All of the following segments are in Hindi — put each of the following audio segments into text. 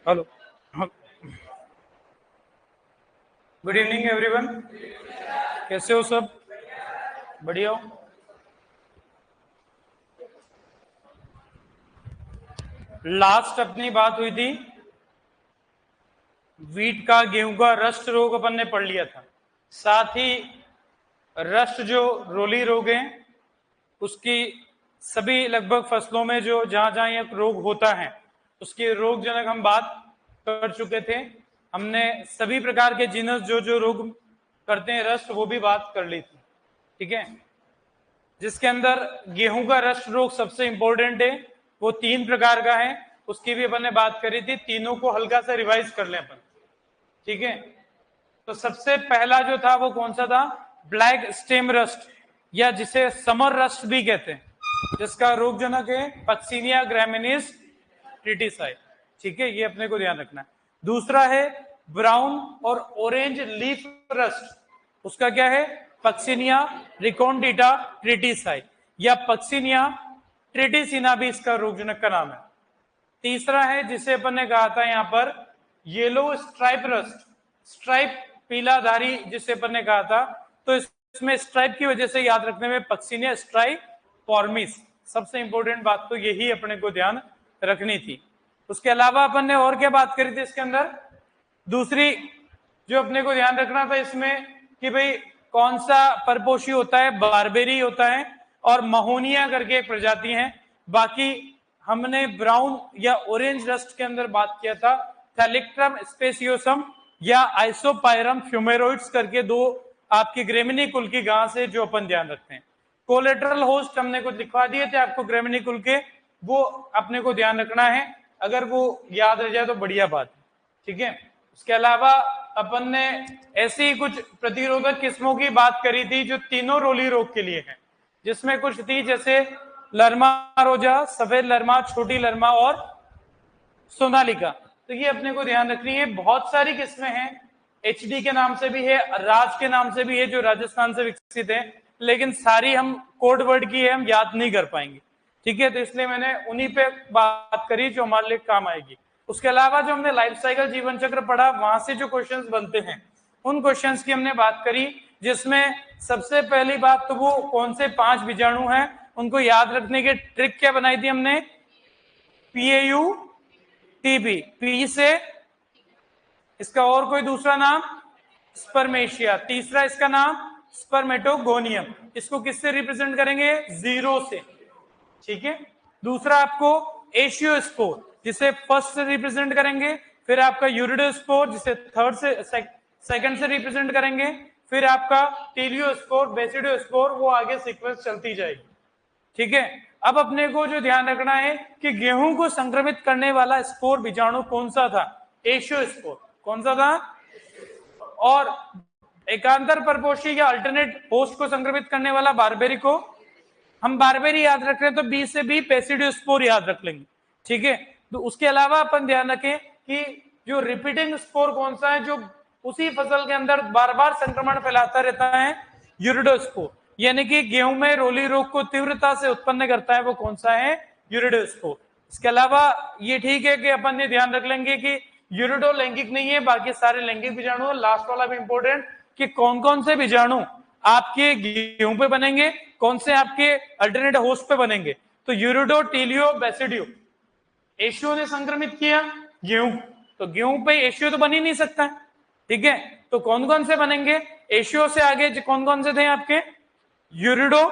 Hello, good evening everyone. कैसे हो सब? बढ़िया हो? लास्ट अपनी बात हुई थी वीट का, गेहूं का रस्ट रोग अपन ने पढ़ लिया था। साथ ही रस्ट जो रोली रोग है उसकी सभी लगभग फसलों में जो जहां जहां यह रोग होता है उसके रोग जनक हम बात कर चुके थे। हमने सभी प्रकार के जीनस जो जो रोग करते हैं रस्ट वो भी बात कर ली थी। ठीक है, जिसके अंदर गेहूं का रस्ट रोग सबसे इंपॉर्टेंट है। वो 3 प्रकार का है, उसकी भी अपन ने बात करी थी। तीनों को हल्का सा रिवाइज कर लें अपन। ठीक है, तो सबसे पहला जो था वो कौन सा था? ब्लैक स्टेम रस्ट, या जिसे समर रस्ट भी कहते हैं, जिसका रोगजनक है पक्सिनिया ग्रामिनीस ट्रिटिसाई। ठीक है, ये अपने को ध्यान रखना है। दूसरा है ब्राउन और ऑरेंज लीफ रस्ट, उसका क्या है? पक्सिनिया रिकॉन्डिटा ट्रिटिसाई या पक्सिनिया ट्रिटिसिना भी इसका रोगजनक का नाम है। तीसरा है जिसे अपन ने कहा था यहां पर येलो स्ट्राइप रस्ट, स्ट्राइप पीलाधारी जिसे अपन ने कहा था। तो इसमें स्ट्राइप की वजह से याद रखने में पक्सिनिया स्ट्राइप फॉर्मिस। सबसे इंपॉर्टेंट बात तो यही अपने को ध्यान रखनी थी। उसके अलावा अपन ने और क्या बात करी थी इसके अंदर? दूसरी जो अपने को ध्यान रखना था इसमें कि भाई कौन सा परपोषी होता है, बारबेरी होता है और महोनिया करके एक प्रजाति है। बाकी हमने ब्राउन या ऑरेंज रस्ट के अंदर बात किया था थैलिक्ट्रम स्पेसियोसम या आइसोपायरम फ्यूमेरोइड्स करके दो आपकी ग्रेमिनी कुल की घास है जो अपन ध्यान रखते हैं। कोलेटरल होस्ट हमने कुछ लिखवा दिए थे आपको ग्रेमिनी कुल के, वो अपने को ध्यान रखना है। अगर वो याद रह जाए तो बढ़िया बात है। ठीक है, उसके अलावा अपन ने ऐसी कुछ प्रतिरोधक किस्मों की बात करी थी जो तीनों रोली रोग के लिए हैं, जिसमें कुछ थी जैसे लरमा रोजा, सफेद लरमा, छोटी लरमा और सोनालिका। तो ये अपने को ध्यान रखनी है। बहुत सारी किस्में हैं, एचडी के नाम से भी है, राज के नाम से भी है जो राजस्थान से विकसित है, लेकिन सारी हम कोड वर्ड की है, हम याद नहीं कर पाएंगे। ठीक है, तो इसलिए मैंने उन्हीं पे बात करी जो हमारे लिए काम आएगी। उसके अलावा जो हमने लाइफ साइकिल जीवन चक्र पढ़ा वहां से जो क्वेश्चंस बनते हैं उन क्वेश्चंस की हमने बात करी, जिसमें सबसे पहली बात तो वो कौन से 5 बीजाणु हैं उनको याद रखने की ट्रिक क्या बनाई थी हमने? पीएयू टीबी, पी से इसका और कोई दूसरा नाम स्पर्मेशिया, तीसरा इसका नाम स्पर्मेटोगोनियम। इसको किससे रिप्रेजेंट करेंगे? 0 से। ठीक है, दूसरा आपको एशियोस्पोर जिसे फर्स्ट से रिप्रेजेंट करेंगे, फिर आपका यूरिडोस्पोर जिसे थर्ड से सेकंड से रिप्रेजेंट करेंगे, फिर आपका टीलियोस्पोर, बेसिडियोस्पोर, वो आगे सीक्वेंस चलती जाएगी। ठीक है, अब अपने को जो ध्यान रखना है कि गेहूं को संक्रमित करने वाला स्पोर बीजाणु कौन सा था? एशियोस्पोर। कौन सा था? और एकांतर परपोषी या अल्टरनेट होस्ट को संक्रमित करने वाला बारबेरी को हम बारबेरी याद रख रहे हैं तो बी से बी पेसिडियोस्पोर याद रख लेंगे। ठीक है, तो उसके अलावा अपन ध्यान रखें कि जो रिपीटिंग स्पोर कौन सा है जो उसी फसल के अंदर बार बार संक्रमण फैलाता रहता है? यूरिडोस्पोर, यानी कि गेहूं में रोली रोग को तीव्रता से उत्पन्न करता है, वो कौन सा है? यूरिडोस्पोर। इसके अलावा ये ठीक है कि अपन ने ध्यान रख लेंगे कि यूरिडो लैंगिक नहीं है, बाकी सारे लैंगिक बीजाणु। लास्ट वाला भी इंपॉर्टेंट कि कौन कौन से बीजाणु आपके गेहूं पे बनेंगे, कौन से आपके अल्टरनेट होस्ट पे बनेंगे। तो यूरिडो, टीलियो, बेसिडियो, एशियो ने संक्रमित किया गेहूं, तो गेहूं पे एशियो तो बन ही नहीं सकता। ठीक है, तो कौन कौन से बनेंगे? एशियो से आगे कौन कौन से थे आपके? यूरिडो,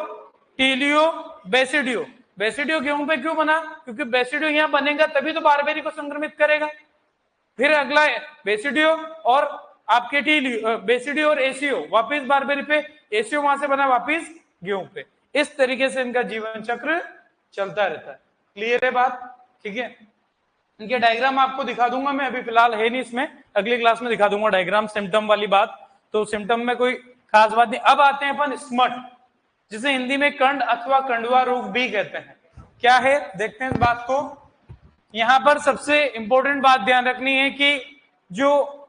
टीलियो, बेसिडियो। बेसिडियो गेहूं पे क्यों बना? क्योंकि बेसिडियो यहां बनेगा तभी तो बारबेरी को संक्रमित करेगा। फिर अगला बेसिडियो और आपके टीलियो, बेसिडियो और एसियो वापिस बारबेरी पे, एसियो वहां से बना वापिस गेहूं पे। इस तरीके से इनका जीवन चक्र चलता रहता है। क्लियर है बात? ठीक है, इनके डायग्राम आपको दिखा दूंगा मैं, अभी फिलहाल है नहीं इसमें, अगली क्लास में दिखा दूंगा डायग्राम सिम्टम वाली बात। तो सिम्टम में कोई खास बात नहीं। अब आते हैं अपन स्मट, जिसे हिंदी में कंड अथवा कंडुआ रोग भी कहते हैं। क्या है देखते हैं इस बात को। यहां पर सबसे इंपॉर्टेंट बात ध्यान रखनी है कि जो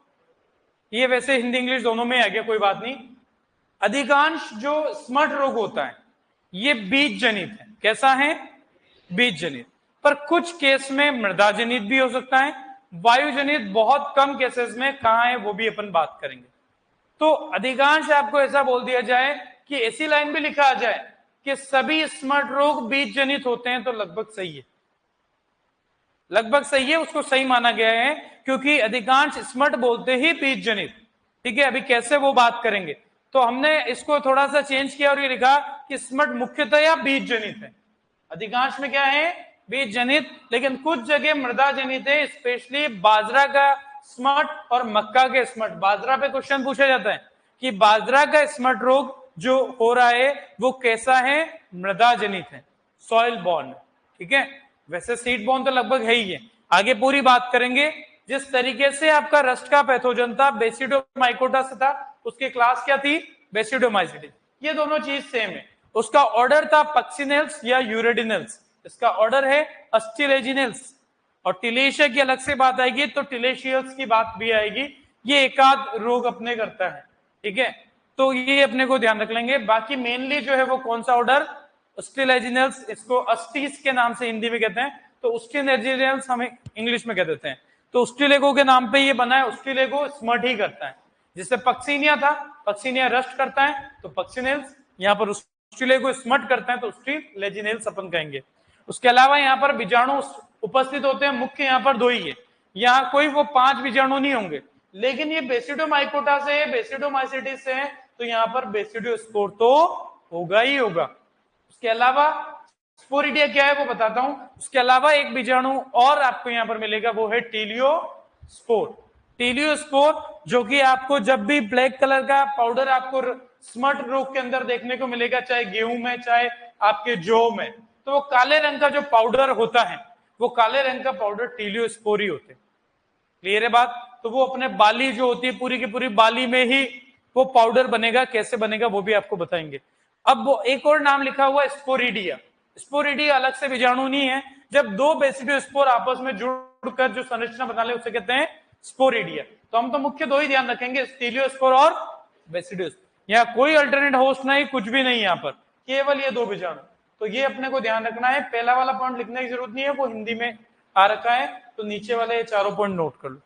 ये वैसे हिंदी इंग्लिश दोनों में आ गया, कोई बात नहीं। अधिकांश जो स्मट रोग होता है ये बीज जनित है। कैसा है? बीज जनित। पर कुछ केस में मृदा जनित भी हो सकता है, वायुजनित बहुत कम केसेस में कहां है वो भी अपन बात करेंगे। तो अधिकांश आपको ऐसा बोल दिया जाए कि ऐसी लाइन भी लिखा आ जाए कि सभी स्मट रोग बीज जनित होते हैं तो लगभग सही है, लगभग सही है, उसको सही माना गया है क्योंकि अधिकांश स्मट बोलते ही बीज जनित। ठीक है, अभी कैसे वो बात करेंगे। तो हमने इसको थोड़ा सा चेंज किया और ये लिखा कि स्मट मुख्यतया बीज जनित है। अधिकांश में क्या है, बीज जनित, लेकिन कुछ जगह मृदा जनित है, स्पेशली बाजरा का स्मट और मक्का के स्मट। बाजरा पे क्वेश्चन पूछा जाता है कि बाजरा का स्मट रोग जो हो रहा है वो कैसा है, मृदा जनित है, सॉइल बॉर्न। ठीक है, वैसे सीड बॉर्न तो लगभग है ही है। आगे पूरी बात करेंगे। जिस तरीके से आपका रस्ट का पैथोजन था बेसिडोमाइकोटा था, उसकी क्लास क्या थी, बेसिडोमाइसिटिस। ये दोनों चीज सेम है। उसका ऑर्डर था पक्सिनेल्स या यूरेडिनल्स, इसका ऑर्डर है अस्टिलेजिनल्स। और टिलेशिया की अलग से बात आएगी तो टिलेशियल्स की बात भी आएगी। ये एकाध रोग अपने करता है। ठीक है, तो ये अपने को ध्यान रख लेंगे। बाकी मेनली जो है वो कौन सा ऑर्डर, अस्टिलेजिनल्स, इसको अस्टिस के नाम से हिंदी में कहते हैं, तो उस्टिलेजिनल्स हमें इंग्लिश में कह देते हैं। तो उस्टिलेगो के नाम पे ये बना है, उस्टिलेगो स्मट ही करता है। जिससे पक्सिनिया था, पक्सिनिया रस्ट करता है तो पक्सिनेल्स, यहाँ पर उस्टिलेगो स्मट करता है तो उस्टिलेजिनल्स अपन कहेंगे। उसके अलावा यहाँ पर बीजाणु उपस्थित होते हैं, मुख्य यहाँ पर दो ही है, यहाँ कोई वो 5 बीजाणु नहीं होंगे। लेकिन ये बेसिडोमाइकोटा से है, बेसिडोमाइसिटिस से है, तो यहाँ पर बेसिडोस्पोर तो होगा ही होगा। उसके अलावा स्पोरिडिया क्या है वो बताता हूं। उसके अलावा एक बीजाणु और आपको यहां पर मिलेगा, वो है टीलियोस्पोर। टीलियोस्पोर जो कि आपको जब भी ब्लैक कलर का पाउडर आपको स्मट रोग के अंदर देखने को मिलेगा, चाहे गेहूं में चाहे आपके जौ में, तो वो काले रंग का जो पाउडर होता है वो काले रंग का पाउडर टीलियोस्पोर ही होते हैं। क्लियर है बात। तो वो अपने बाली जो होती है पूरी की पूरी बाली में ही वो पाउडर बनेगा, कैसे बनेगा वो भी आपको बताएंगे। अब वो एक और नाम लिखा हुआ स्पोरिडिया। स्पोरिडिया अलग से बीजाणु नहीं है, जब दो बेसिडोस्पोर आपस में जुड़कर जो संरचना बना ले उसे कहते हैं स्पोरिडिया। तो हम तो मुख्य दो ही ध्यान रखेंगे, स्टीलियोस्पोर और बेसिडोस्पोर। यहाँ कोई अल्टरनेट होस्ट नहीं, कुछ भी नहीं, यहाँ पर केवल ये दो बीजाणु। तो ये अपने को ध्यान रखना है। पहला वाला पॉइंट लिखने की जरूरत नहीं है, वो हिंदी में आ रखा है, तो नीचे वाले ये चारों पॉइंट नोट कर लो।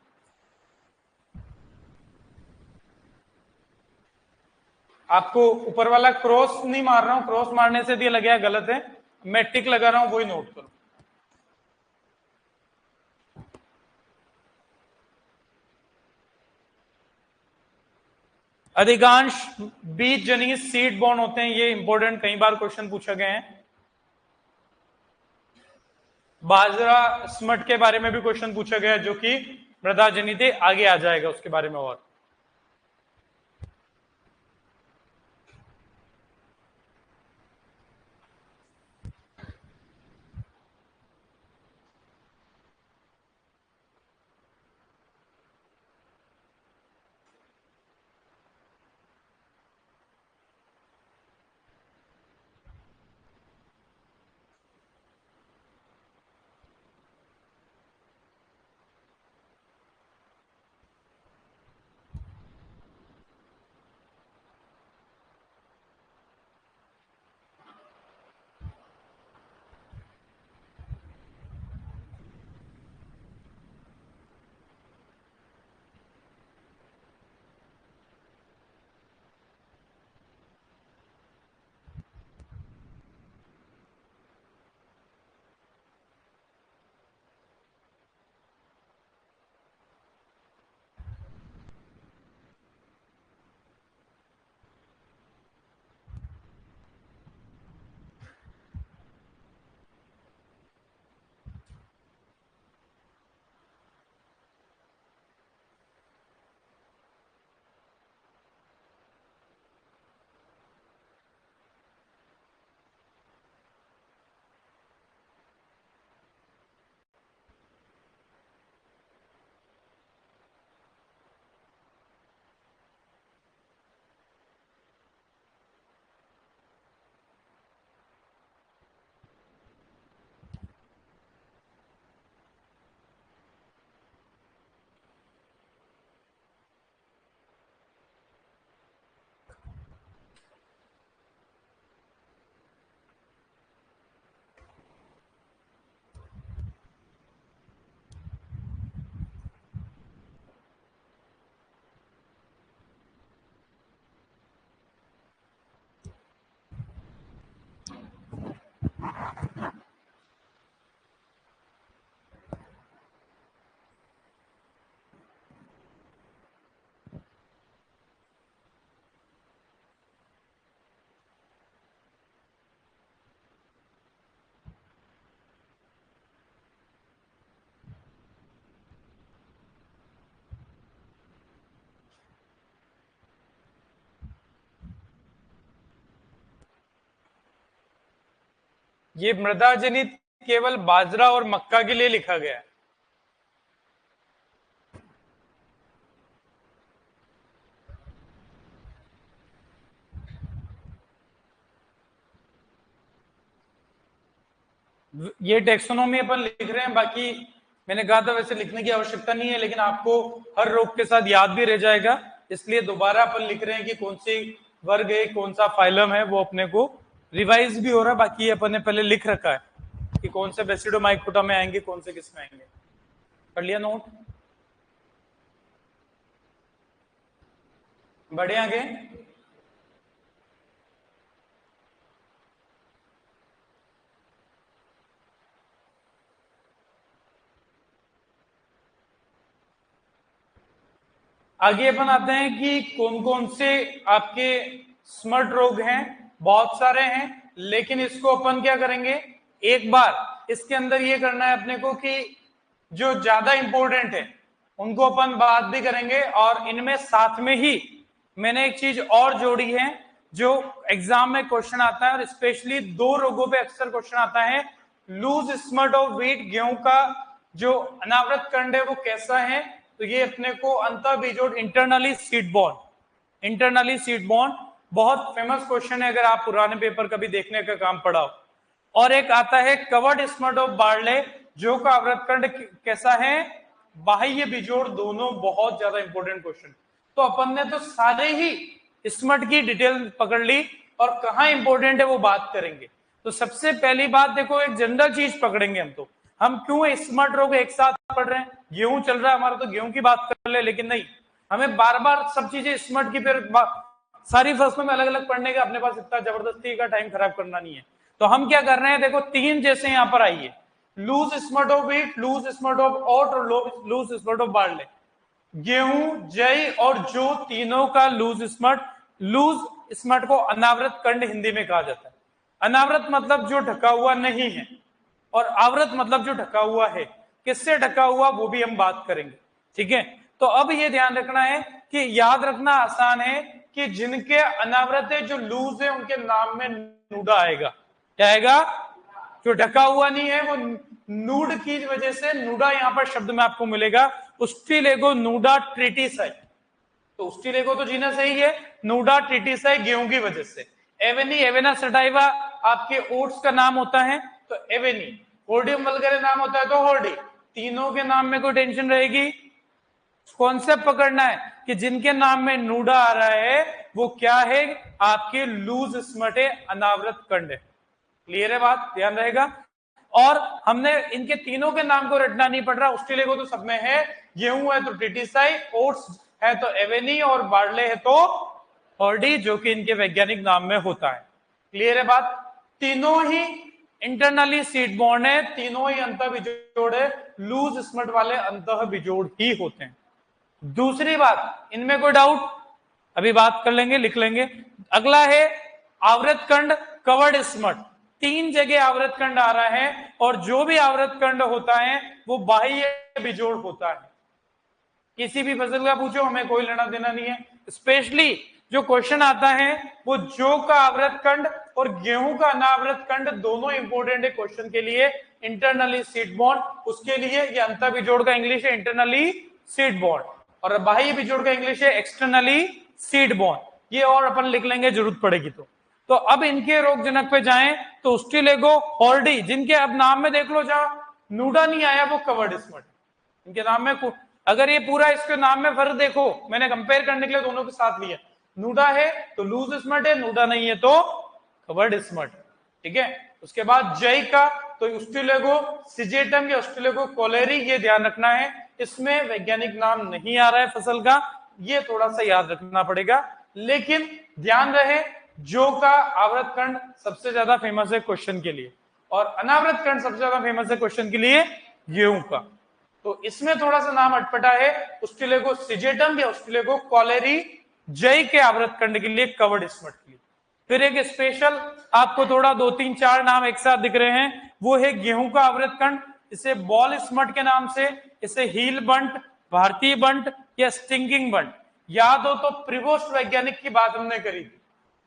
आपको ऊपर वाला क्रॉस नहीं मार रहा हूं, क्रॉस मारने से दिया लगे गलत है, मैं टिक लगा रहा हूं, वही नोट करो। अधिकांश बीज जनित सीड बॉर्न होते हैं, ये इंपॉर्टेंट कई बार क्वेश्चन पूछा गए हैं। बाजरा स्मट के बारे में भी क्वेश्चन पूछा गया जो कि मृदा जनित है, आगे आ जाएगा उसके बारे में। और ये मृदा जनित केवल बाजरा और मक्का के लिए लिखा गया है। ये टेक्सोनोमी अपन लिख रहे हैं, बाकी मैंने कहा था वैसे लिखने की आवश्यकता नहीं है, लेकिन आपको हर रोग के साथ याद भी रह जाएगा, इसलिए दोबारा अपन लिख रहे हैं कि कौन सी वर्ग है, कौन सा फाइलम है, वो अपने को रिवाइज भी हो रहा है। बाकी ये अपन ने पहले लिख रखा है कि कौन से बेसिडोमाइकोटा में आएंगे, कौन से किस में आएंगे। कर लिया नोट? बढ़े आगे। आगे अपन आते हैं कि कौन कौन से आपके स्मट रोग हैं। बहुत सारे हैं, लेकिन इसको अपन क्या करेंगे, एक बार इसके अंदर ये करना है अपने को कि जो ज्यादा इंपॉर्टेंट है उनको अपन बात भी करेंगे, और इनमें साथ में ही मैंने एक चीज और जोड़ी है जो एग्जाम में क्वेश्चन आता है, और स्पेशली दो रोगों पे अक्सर क्वेश्चन आता है। लूज स्मट ऑफ व्हीट, गेहूं का जो अनावृत कंड है वो कैसा है, तो ये अपने को अंतःबीजोड़ internally seed borne, internally seed borne बहुत फेमस क्वेश्चन है अगर आप पुराने पेपर कभी देखने का काम पड़ा हो। और एक आता है कवर्ड स्मट ऑफ बार्ले, जो का आवृतखंड कैसा है, बाह्य बिजोड़ दोनों, बहुत ज्यादा इंपॉर्टेंट क्वेश्चन। तो अपन ने तो सारे ही स्मट की डिटेल पकड़ ली, और कहां इंपॉर्टेंट है वो बात करेंगे। तो सबसे पहली बात देखो, एक जनरल चीज पकड़ेंगे हम। तो हम क्यों स्मट रोग एक साथ पढ़ रहे हैं, गेहूं चल रहा है हमारा तो गेहूं की बात कर ले, लेकिन नहीं, हमें बार बार सब चीजें स्मट की फिर सारी फसलों में अलग अलग पढ़ने का अपने पास इतना जबरदस्ती का टाइम खराब करना नहीं है। तो हम क्या कर रहे हैं, देखो तीन जैसे यहां पर आई है, loose smut of wheat, loose smut of oat और लूज स्मट ऑफ बार्ले। गेहूं, जय और जो तीनों का लूज स्मट। लूज स्मट को अनावृत कंड हिंदी में कहा जाता है। अनावृत मतलब जो ढका हुआ नहीं है, और आवृत मतलब जो ढका हुआ है। किससे ढका हुआ वो भी हम बात करेंगे, ठीक है। तो अब ये ध्यान रखना है कि याद रखना आसान है कि जिनके अनावृत है, जो लूज है, उनके नाम में नूडा आएगा। क्या आएगा? जो ढका हुआ नहीं है वो नूड की वजह से, नूडा यहां पर शब्द में आपको मिलेगा, उस्टिलेगो नूडा ट्रिटिसाई। तो उस्टिलेगो तो जीनस ही है, नूडा ट्रिटिसाई गेहूं की वजह से। एवेनी, एवेना सटाइवा आपके ओट्स का नाम होता है तो एवेनी। होर्डियम वल्गैरे नाम होता है तो होर्डी। तीनों के नाम में कोई टेंशन रहेगी? कॉन्सेप्ट पकड़ना है कि जिनके नाम में नूडा आ रहा है वो क्या है, आपके लूज स्मट है, अनावृत कंड है। क्लियर है बात? ध्यान रहेगा। और हमने इनके तीनों के नाम को रटना नहीं पड़ रहा, ऑस्ट्रेलिया तो सब में है, गेहूं है तो ट्रिटिसाई, ओट्स है तो एवेनी, और बार्ले है तो हॉर्डी, जो कि इनके वैज्ञानिक नाम में होता है। क्लियर है बात? तीनों ही इंटरनली सीड बॉर्न है, तीनों ही अंतः बिजोड़ है, लूज स्मट वाले अंतः बिजोड़ ही होते हैं। दूसरी बात, इनमें कोई डाउट? अभी बात कर लेंगे, लिख लेंगे। अगला है आवृत कंड, कवर्ड स्मट। तीन जगह आवृत कंड आ रहा है, और जो भी आवृत कंड होता है वो बाह्य बिजोड़ होता है। किसी भी फसल का पूछो, हमें कोई लेना देना नहीं है। स्पेशली जो क्वेश्चन आता है वो जौ का आवृत कंड और गेहूं का अनावृत कंड दोनों इंपॉर्टेंट है क्वेश्चन के लिए। इंटरनली सीड बॉन्ड, उसके लिए ये अंतर बिजोड़ का इंग्लिश है इंटरनली सीड बॉन्ड, और बाह्य बिजोड़ का इंग्लिश है एक्सटर्नली सीड बॉन्ड। ये और अपन लिख लेंगे जरूरत पड़ेगी तो अब इनके रोग जनक पे जाएं तो उस्टिलेगो, हॉर्डी, जिनके अब नाम में देख लो, जहां नूडा नहीं आया वो कवर्ड स्मट। इनके नाम में अगर ये पूरा इसके नाम में फर्क देखो, मैंने कंपेयर करने के लिए दोनों के साथ लिया, नूडा है तो लूज स्मट है, नूडा नहीं है तो कवर्ड स्मट, ठीक है। उसके बाद जय का तो उस्टिलेगो सिजेटम या उस्टिलेगो कोलेरी, ये ध्यान रखना है, इसमें वैज्ञानिक नाम नहीं आ रहा है फसल का, ये थोड़ा सा याद रखना पड़ेगा। लेकिन ध्यान रहे, जो का आवृत कंड सबसे ज्यादा फेमस है क्वेश्चन के लिए, और अनावृत कंड सबसे ज्यादा फेमस है क्वेश्चन के लिए गेहूं का। तो इसमें थोड़ा सा नाम अटपटा है, उस्टिलेगो सिजेटम या उस्टिलेगो कोलेरी, जय के आवृत कंड के लिए, कवर्ड स्मट के लिए। फिर एक स्पेशल आपको थोड़ा 2 3 4 नाम एक साथ दिख रहे हैं, वो है गेहूं का आवृत कंड, इसे बॉल स्मट के नाम से, इसे हील बंट, भारतीय बंट या स्टिंगिंग बंट। याद हो तो प्रिवोस्ट वैज्ञानिक की बात हमने करी थी,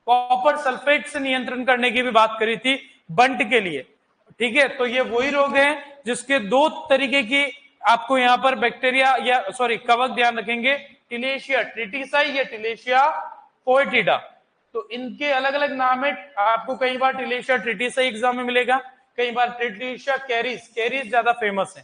कॉपर सल्फेट से नियंत्रण करने की भी बात करी थी बंट के लिए। ठीक है, तो ये वही रोग है जिसके दो तरीके की आपको यहाँ पर बैक्टीरिया या सॉरी कवक ध्यान रखेंगे, टिलेशिया ट्रिटिसाई या टिलेशिया फोएटिडा। तो इनके अलग अलग नाम है, आपको कई बार टिलेशिया ट्रिटिसाई एग्जाम में मिलेगा, कई बार टिलेशिया कैरिस, कैरिस ज्यादा फेमस है।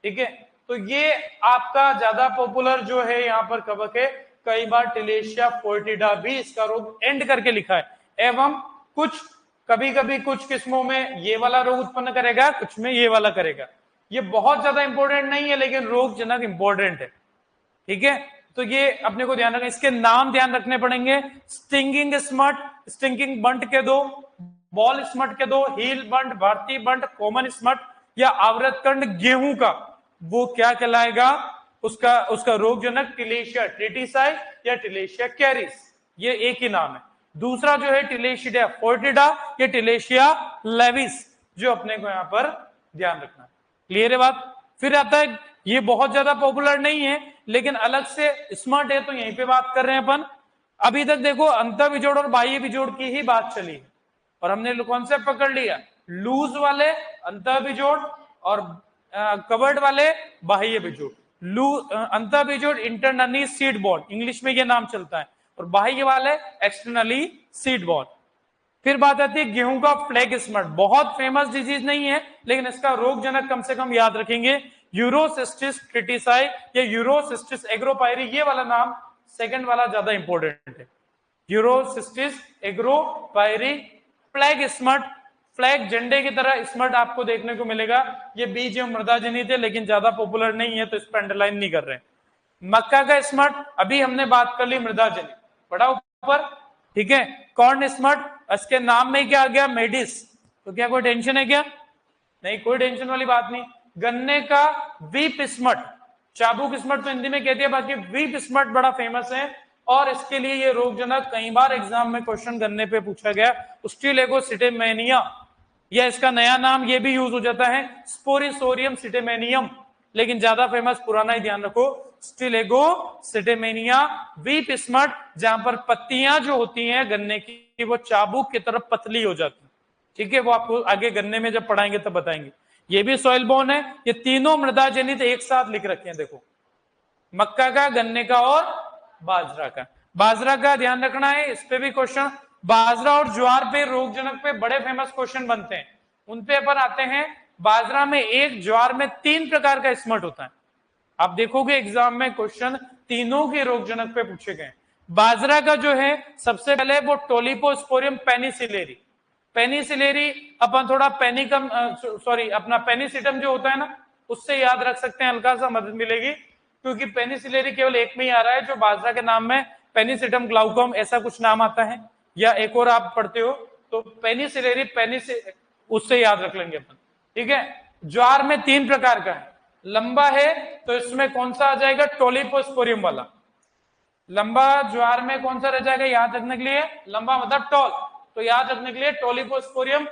ठीक है, तो ये आपका ज्यादा पॉपुलर जो है यहाँ पर कवक है, कई बार टिलेशिया फोएटिडा भी इसका रोग एंड करके लिखा है, एवं कुछ कभी कभी कुछ किस्मों में ये वाला रोग उत्पन्न करेगा, कुछ में ये वाला करेगा। ये बहुत ज्यादा इंपॉर्टेंट नहीं है, लेकिन रोग जनक इंपॉर्टेंट है। ठीक है, तो ये अपने को ध्यान रखना, इसके नाम ध्यान रखने पड़ेंगे। स्टिंगिंग स्मट, स्टिंगिंग बंट के दो, बॉल स्मट के दो, हील बंट, भारतीय बंट, कॉमन स्मट या आवृतकंड गेहूं का, वो क्या कहलाएगा, उसका रोग जनक टिलेशिया ट्रिटिसाई या टिलेशिया कैरिस, ये एक ही नाम है। दूसरा जो है टिलेशिया फोएटिडा या टिलेशिया लेविस, जो अपने को यहां पर ध्यान रखना। क्लियर है बात? फिर आता है, ये बहुत ज्यादा पॉपुलर नहीं है लेकिन अलग से स्मार्ट है, तो यहीं पे बात कर रहे हैं अपन। अभी तक देखो अंतःबिजोड़ और बाह्य बिजोड़ की ही बात चली है, और हमने कॉन्सेप्ट पकड़ लिया, लूज वाले अंतःबिजोड़ और कवर्ड वाले बाह्य बिजोड़। अंतःबिजोड़ इंटरनली सीड बॉन्ड, इंग्लिश में ये नाम चलता है, और बाह्य वाले एक्सटर्नली सीड बॉन्ड। फिर बात आती है गेहूं का फ्लैग स्मट, बहुत फेमस डिजीज नहीं है लेकिन इसका रोग जनक कम से कम याद रखेंगे, यूरोसिस्टिस ट्रिटिसाई या यूरोसिस्टिस एग्रोपायरी, ये वाला नाम सेकंड वाला ज्यादा इंपॉर्टेंट है, यूरोसिस्टिस एग्रोपायरी। फ्लैग स्मट, फ्लैग झंडे की तरह स्मट आपको देखने को मिलेगा, ये बीज एवं मृदा जनित है लेकिन ज्यादा पॉपुलर नहीं है, तो इस पर अंडरलाइन नहीं कर रहे हैं। मक्का का स्मट, अभी हमने बात कर ली मृदा जनित, बड़ा ऊपर। ठीक है, कॉर्न स्मट, इसके नाम में क्या आ गया, मेडिस, तो क्या कोई टेंशन है क्या? नहीं, कोई टेंशन वाली बात नहीं। गन्ने का वीप स्मट, चाबुक स्मट तो हिंदी में कहती है, बाकी वीप स्मट बड़ा फेमस है, और इसके लिए ये रोगजनक कई बार एग्जाम में क्वेश्चन गन्ने पे पूछा गया, स्टिलेगोसिटेमेनिया, या इसका नया नाम ये भी यूज हो जाता है स्पोरिसोरियम सिटेमेनियम, लेकिन ज्यादा फेमस पुराना ही ध्यान रखो, स्टिलेगोसिटेमेनिया वीप स्मट, जहां पर पत्तियां जो होती हैं गन्ने की वो चाबुक की तरफ पतली हो जाती है। ठीक है, वो आपको आगे गन्ने में जब पढ़ाएंगे तब बताएंगे। ये भी सॉइल बोन है, ये तीनों मृदा जनित एक साथ लिख रखे हैं, देखो मक्का का, गन्ने का और बाजरा का। बाजरा का ध्यान रखना है, इस पे भी क्वेश्चन, बाजरा और ज्वार पे रोगजनक पे बड़े फेमस क्वेश्चन बनते हैं, उन पे अपन आते हैं। बाजरा में एक, ज्वार में 3 प्रकार का स्मट होता है, आप देखोगे एग्जाम में क्वेश्चन तीनों के रोगजनक पे पूछे गए। बाजरा का जो है सबसे पहले वो टोलिपोस्पोरियम पेनिसिलेरी, पेनिसिलेरी अपन थोड़ा पेनिकम सॉरी अपना पेनिसिटम जो होता है ना, उससे याद रख सकते हैं, हल्का सा मदद मिलेगी, क्योंकि पेनिसिलेरी केवल एक में ही आ रहा है, जो बाजरा के नाम में पेनिसिटम ग्लाउकम ऐसा कुछ नाम आता है, या एक और आप पढ़ते हो, तो पेनिसिलेरी उससे याद रख लेंगे अपन। ठीक है, ज्वार में 3 प्रकार का है, लंबा है तो इसमें कौन सा आ जाएगा, टोलिपोस्पोरियम वाला, लंबा ज्वार में कौन सा रह जाएगा याद रखने के लिए, लंबा मतलब टॉल, तो याद रखने के लिए टोलिपोस्पोरियम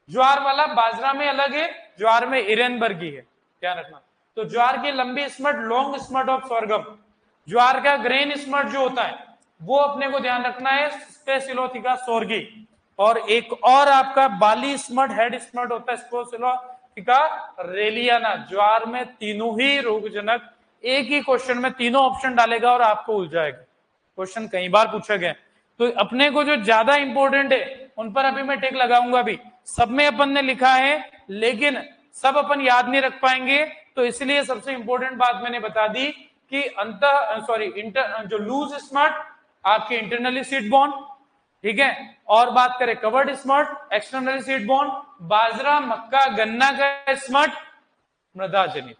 ज्वार वाला। बाजरा में अलग है, ज्वार में इरेनबर्गी है, ध्यान रखना। तो ज्वार की लंबी smut long smut of sorghum, ज्वार का ग्रेन स्मट जो होता है वो अपने को ध्यान रखना है स्पेसिलोथिका सोर्गी, और एक और आपका बाली स्मट हेड स्मट होता है स्पेसिलोथिका रेलियाना। ज्वार में तीनों ही रोगजनक, एक ही क्वेश्चन में तीनों ऑप्शन डालेगा और आपको उलझाएगा, क्वेश्चन कई बार पूछा गया। तो अपने को जो ज्यादा इंपॉर्टेंट है उन पर अभी मैं टेक लगाऊंगा, भी सब में अपन ने लिखा है लेकिन सब अपन याद नहीं रख पाएंगे, तो इसलिए सबसे इंपॉर्टेंट बात मैंने बता दी कि जो लूज स्मट आपके इंटरनली सीड बॉन्ड, ठीक है, और बात करें कवर्ड स्मट एक्सटर्नली सीड बॉन्ड, बाजरा मक्का गन्ना का स्मट मृदा जनित।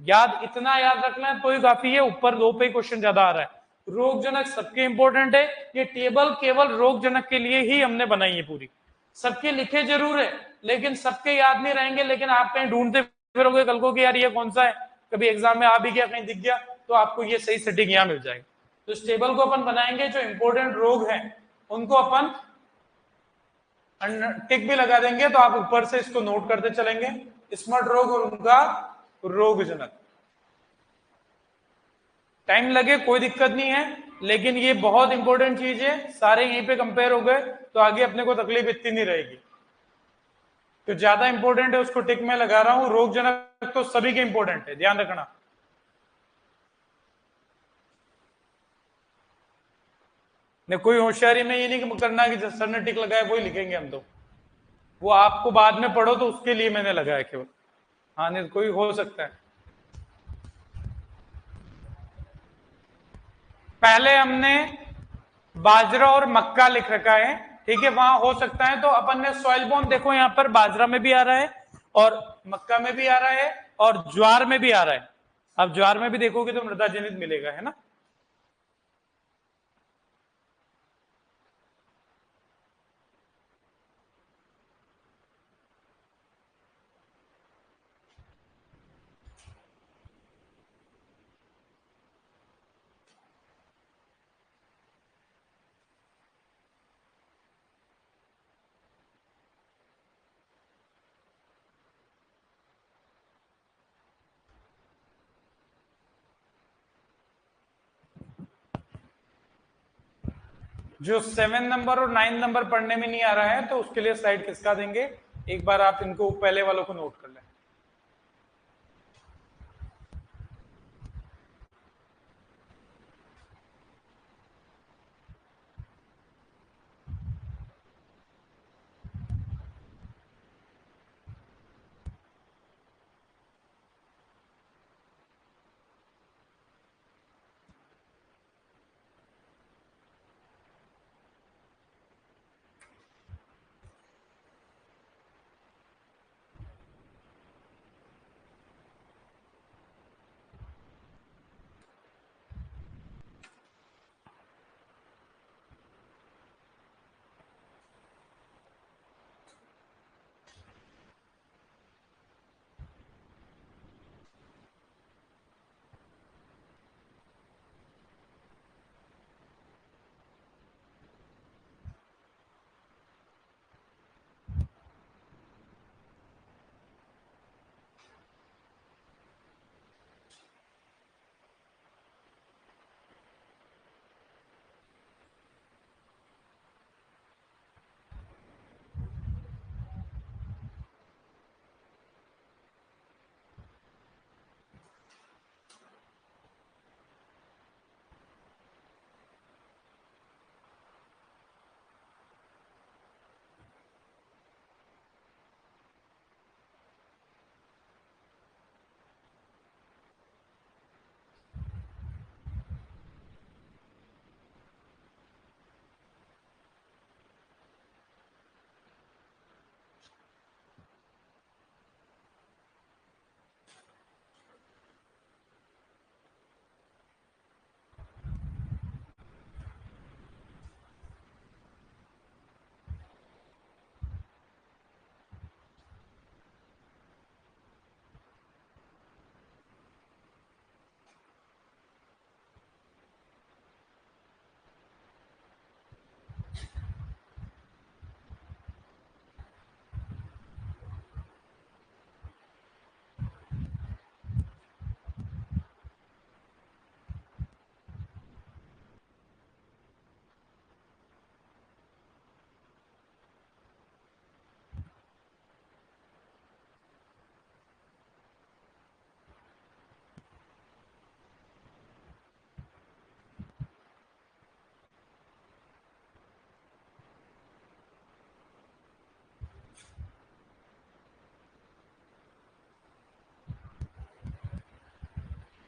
याद इतना याद रखना है तो ही काफी है, ऊपर 2 पे क्वेश्चन ज्यादा आ रहा है। रोगजनक सबके इंपॉर्टेंट है, ये टेबल केवल रोगजनक के लिए ही हमने बनाई है पूरी, सबके लिखे जरूर है लेकिन सबके याद नहीं रहेंगे, लेकिन आप कहीं ढूंढते फिरोगे कल को कि यार ये कौन सा है, कभी एग्जाम में आ भी गया, कहीं दिख गया, तो आपको ये सही सेटिंग यहाँ मिल जाएगी। तो इस टेबल को अपन बनाएंगे, जो इंपॉर्टेंट रोग हैं उनको अपन टिक भी लगा देंगे, तो आप ऊपर से इसको नोट करते चलेंगे, स्मट रोग और उनका रोगजनक। टाइम लगे कोई दिक्कत नहीं है, लेकिन ये बहुत इंपॉर्टेंट चीज है, सारे यहीं पे कंपेयर हो गए तो आगे अपने को तकलीफ इतनी नहीं रहेगी। तो ज्यादा इंपॉर्टेंट है उसको टिक में लगा रहा हूं, रोगजनक तो सभी के इंपॉर्टेंट है, ध्यान रखना। नहीं, कोई होशियारी में ये नहीं करना कि सर ने टिक लगाया वही लिखेंगे हम, तो वो आपको बाद में पढ़ो तो उसके लिए मैंने लगाया केवल। हाँ, नहीं कोई हो सकता है। पहले हमने बाजरा और मक्का लिख रखा है, ठीक है, वहां हो सकता है तो अपन ने सॉइल बोन, देखो यहां पर बाजरा में भी आ रहा है और मक्का में भी आ रहा है और ज्वार में भी आ रहा है। अब ज्वार में भी देखोगे तो मृदा जनित मिलेगा, है ना। जो 7 नंबर और 9 नंबर पढ़ने में नहीं आ रहा है तो उसके लिए स्लाइड किसका देंगे, एक बार आप इनको पहले वालों को नोट कर लें।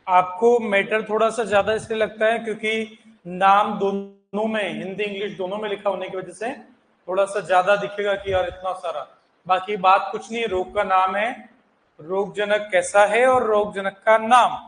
आपको मैटर थोड़ा सा ज्यादा इसलिए लगता है क्योंकि नाम दोनों में, हिंदी इंग्लिश दोनों में लिखा होने की वजह से थोड़ा सा ज्यादा दिखेगा कि यार इतना सारा। बाकी बात कुछ नहीं, रोग का नाम है, रोगजनक कैसा है और रोगजनक का नाम।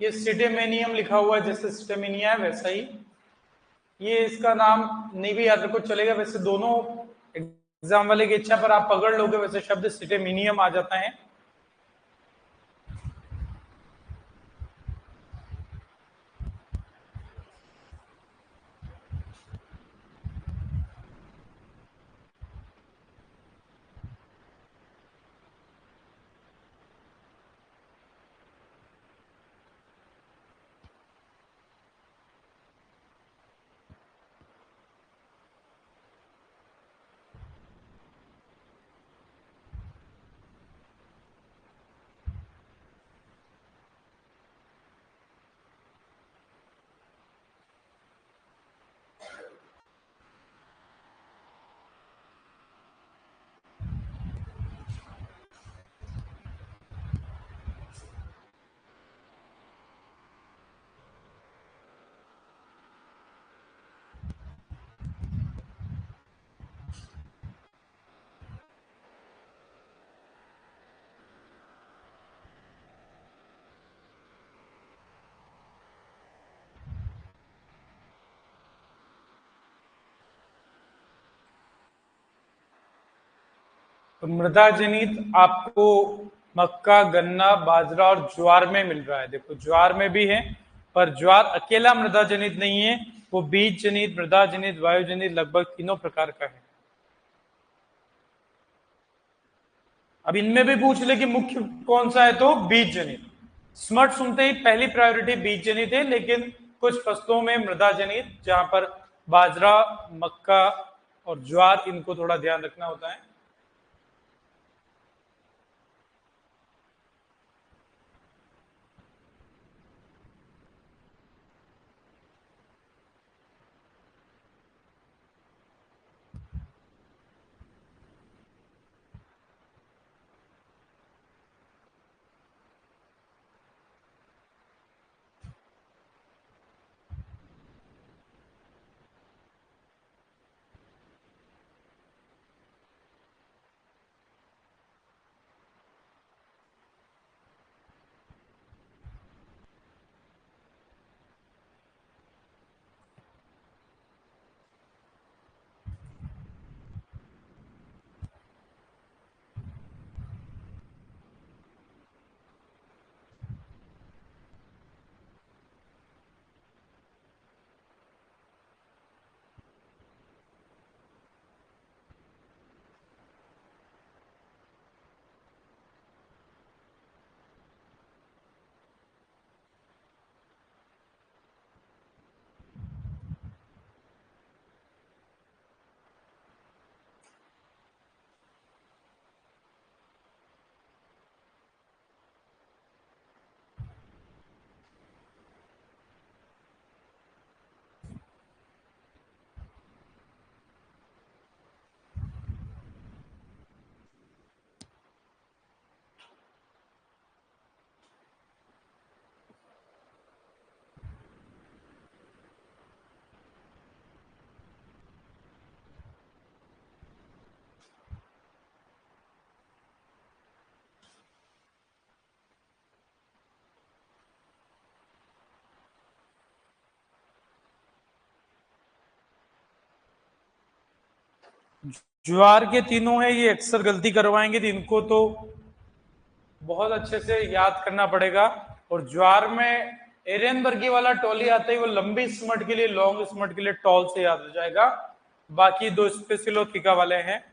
ये सिटेमेनियम लिखा हुआ है, जैसे सिटेमिनिया है वैसा ही ये इसका नाम नहीं भी याद रखो चलेगा। वैसे दोनों एग्जाम वाले की इच्छा पर आप पकड़ लोगे, वैसे शब्द सिटेमिनियम आ जाता है। तो मृदा जनित आपको मक्का, गन्ना, बाजरा और ज्वार में मिल रहा है। देखो ज्वार में भी है, पर ज्वार अकेला मृदा जनित नहीं है, वो बीज जनित, मृदा जनित, वायु जनित लगभग तीनों प्रकार का है। अब इनमें भी पूछ ले कि मुख्य कौन सा है, तो बीज जनित। स्मट सुनते ही पहली प्रायोरिटी बीज जनित है, लेकिन कुछ फसलों में मृदा जनित, जहां पर बाजरा, मक्का और ज्वार, इनको थोड़ा ध्यान रखना होता है। ज्वार के तीनों है, ये अक्सर गलती करवाएंगे, तो इनको तो बहुत अच्छे से याद करना पड़ेगा। और ज्वार में एरेनबर्गी वाला टोली आता है, वो लंबी स्मट के लिए, लॉन्ग स्मट के लिए टॉल से याद हो जाएगा। बाकी दो स्पेसिलोथिका वाले हैं।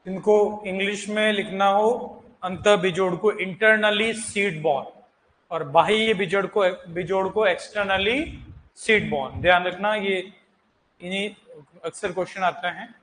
इनको इंग्लिश में लिखना हो अंतः बिजोड़ को इंटरनली सीड बॉर्न और बाह्य बिजोड़ को एक्सटर्नली सीड बॉर्न। ध्यान रखना, ये इन्हीं अक्सर क्वेश्चन आते हैं।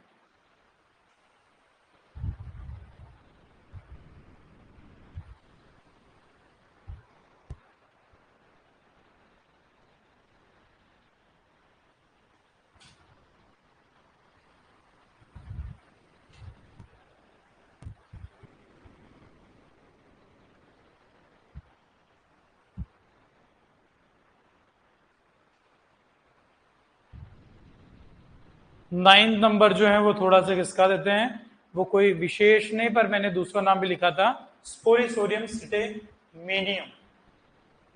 नाइन्थ नंबर जो है वो थोड़ा सा खिसका देते हैं, वो कोई विशेष नहीं पर मैंने दूसरा नाम भी लिखा था, स्पोरिसोडियम सिटेमेनियम।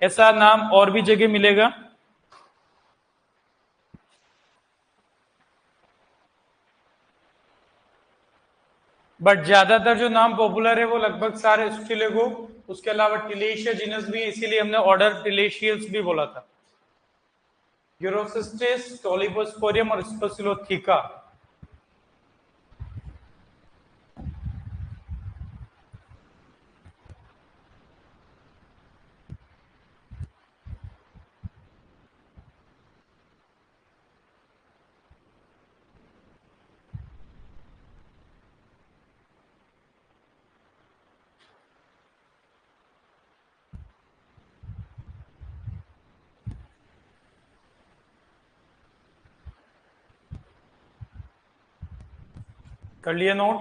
ऐसा नाम और भी जगह मिलेगा, बट ज्यादातर जो नाम पॉपुलर है वो लगभग सारे स्टिलेगो, उसके अलावा टिलेशिया जीनस भी, इसीलिए हमने ऑर्डर टिलेशियस भी बोला था। यूरोसिस्टिस, टोलिपोस्पोरियम और स्पेसिलोथिका। कर लिए नोट?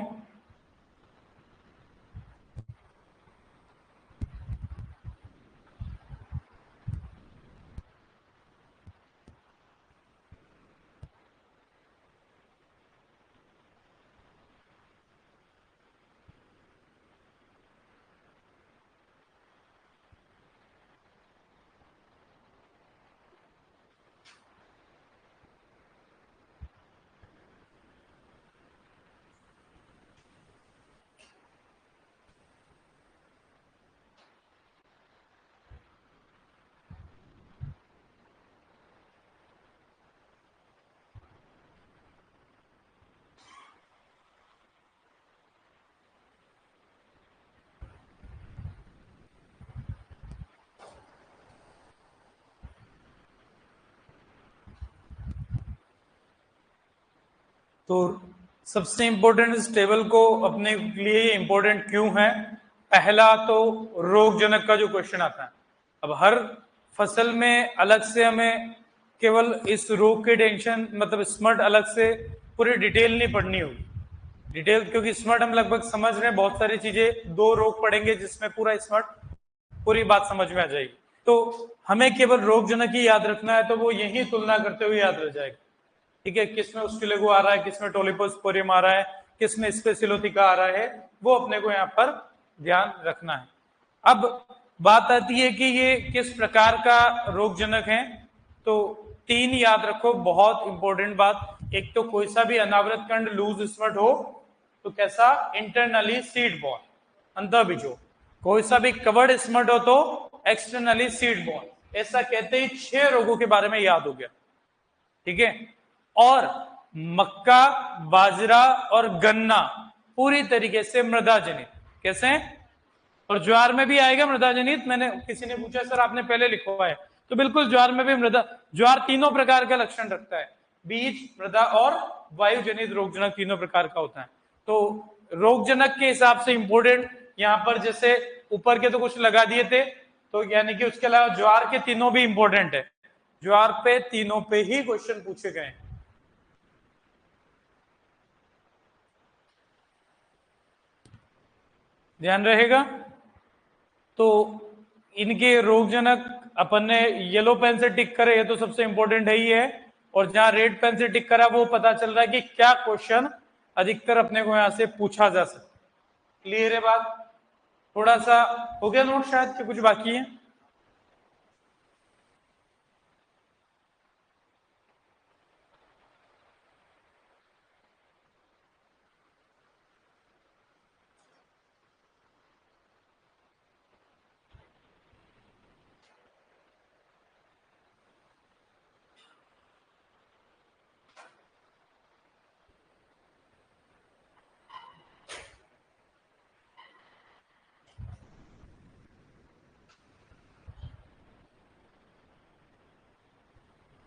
तो सबसे इंपॉर्टेंट इस टेबल को अपने लिए इंपॉर्टेंट क्यों है? पहला तो रोग जनक का जो क्वेश्चन आता है, अब हर फसल में अलग से हमें केवल इस रोग के टेंशन मतलब स्मर्ट अलग से पूरी डिटेल नहीं पढ़नी होगी। डिटेल क्योंकि स्मर्ट हम लगभग समझ रहे हैं, बहुत सारी चीजें, दो रोग पढ़ेंगे जिसमें पूरा स्मर्ट पूरी बात समझ में आ जाएगी। तो हमें केवल रोग जनक ही याद रखना है, तो वो यही तुलना करते हुए याद रह जाएगा। ठीक है, किसमें स्टिलेगो आ रहा है, किसमें टोलिपोस्पोरियम आ रहा है, किसमें स्पेसिलोथिका आ रहा है, वो अपने को यहाँ पर ध्यान रखना है। अब बात आती है कि ये किस प्रकार का रोगजनक है, तो तीन याद रखो, बहुत इंपॉर्टेंट बात। एक तो कोई सा भी अनावृत कंड लूज स्मट हो तो कैसा, इंटरनली सीड बॉर्न, अंतः बिजोड़। कोई सा भी कवर्ड स्मट हो तो एक्सटर्नली सीड बॉर्न। ऐसा कहते ही 6 रोगों के बारे में याद हो गया। ठीक है, और मक्का, बाजरा और गन्ना पूरी तरीके से मृदा जनित। कैसे? और ज्वार में भी आएगा मृदा जनित। मैंने, किसी ने पूछा सर आपने पहले लिखवा है, तो बिल्कुल ज्वार में भी मृदा, ज्वार तीनों प्रकार का लक्षण रखता है, बीज, मृदा और वायु जनित रोगजनक तीनों प्रकार का होता है। तो रोगजनक के हिसाब से इंपोर्टेंट यहां पर, जैसे ऊपर के तो कुछ लगा दिए थे, तो यानी कि उसके अलावा ज्वार के तीनों भी इंपॉर्टेंट है। ज्वार पे तीनों पे ही क्वेश्चन पूछे गए। ध्यान रहेगा। तो इनके रोगजनक अपन ने येलो पेन से टिक करे, ये तो सबसे इंपॉर्टेंट है ही है, और जहां रेड पेन से टिक करा वो पता चल रहा है कि क्या क्वेश्चन अधिकतर अपने को यहां से पूछा जा सकता। क्लियर है बात? थोड़ा सा हो गया नोट शायद कि कुछ बाकी है?